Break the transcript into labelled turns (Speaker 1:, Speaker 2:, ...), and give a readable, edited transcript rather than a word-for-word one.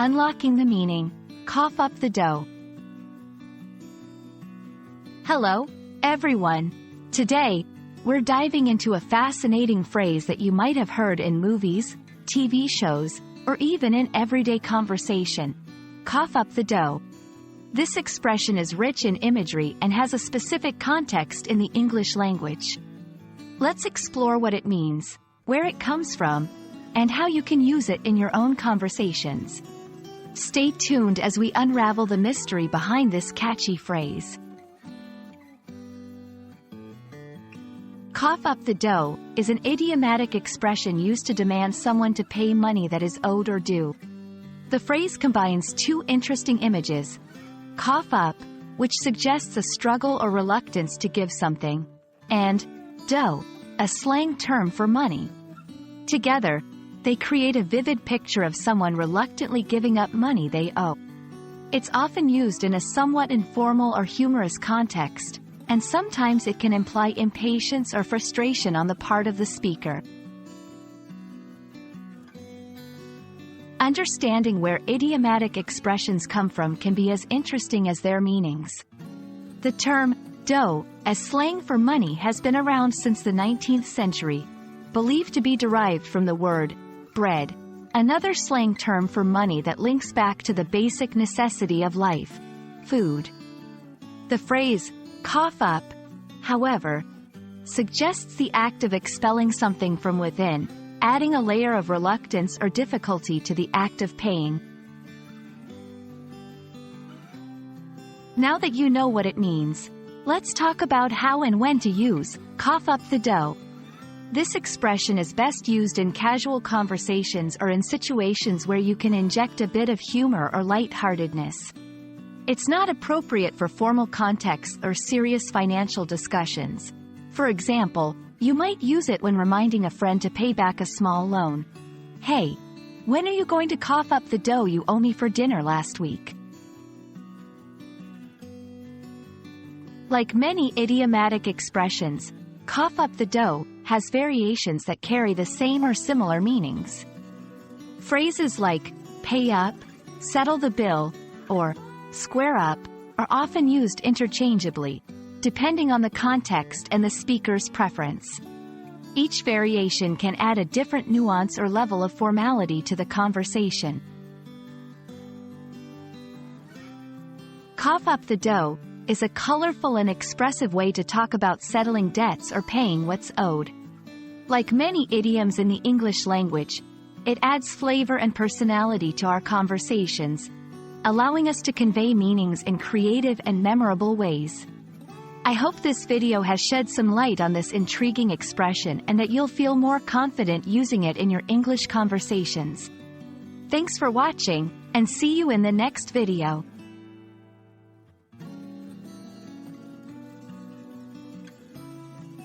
Speaker 1: Unlocking the meaning. Cough up the dough. Hello, everyone. Today, we're diving into a fascinating phrase that you might have heard in movies, TV shows, or even in everyday conversation. Cough up the dough. This expression is rich in imagery and has a specific context in the English language. Let's explore what it means, where it comes from, and how you can use it in your own conversations. Stay tuned as we unravel the mystery behind this catchy phrase. Cough up the dough is an idiomatic expression used to demand someone to pay money that is owed or due. The phrase combines two interesting images: cough up, which suggests a struggle or reluctance to give something, and dough, a slang term for money. Together, they create a vivid picture of someone reluctantly giving up money they owe. It's often used in a somewhat informal or humorous context, and sometimes it can imply impatience or frustration on the part of the speaker. Understanding where idiomatic expressions come from can be as interesting as their meanings. The term dough, as slang for money, has been around since the 19th century, believed to be derived from the word bread, another slang term for money that links back to the basic necessity of life, food. The phrase cough up, however, suggests the act of expelling something from within, adding a layer of reluctance or difficulty to the act of paying. Now that you know what it means, let's talk about how and when to use cough up the dough. This expression is best used in casual conversations or in situations where you can inject a bit of humor or lightheartedness. It's not appropriate for formal contexts or serious financial discussions. For example, you might use it when reminding a friend to pay back a small loan. Hey, when are you going to cough up the dough you owe me for dinner last week? Like many idiomatic expressions, cough up the dough has variations that carry the same or similar meanings. Phrases like pay up, settle the bill, or square up are often used interchangeably, depending on the context and the speaker's preference. Each variation can add a different nuance or level of formality to the conversation. Cough up the dough is a colorful and expressive way to talk about settling debts or paying what's owed. Like many idioms in the English language, it adds flavor and personality to our conversations, allowing us to convey meanings in creative and memorable ways. I hope this video has shed some light on this intriguing expression and that you'll feel more confident using it in your English conversations. Thanks for watching, and see you in the next video.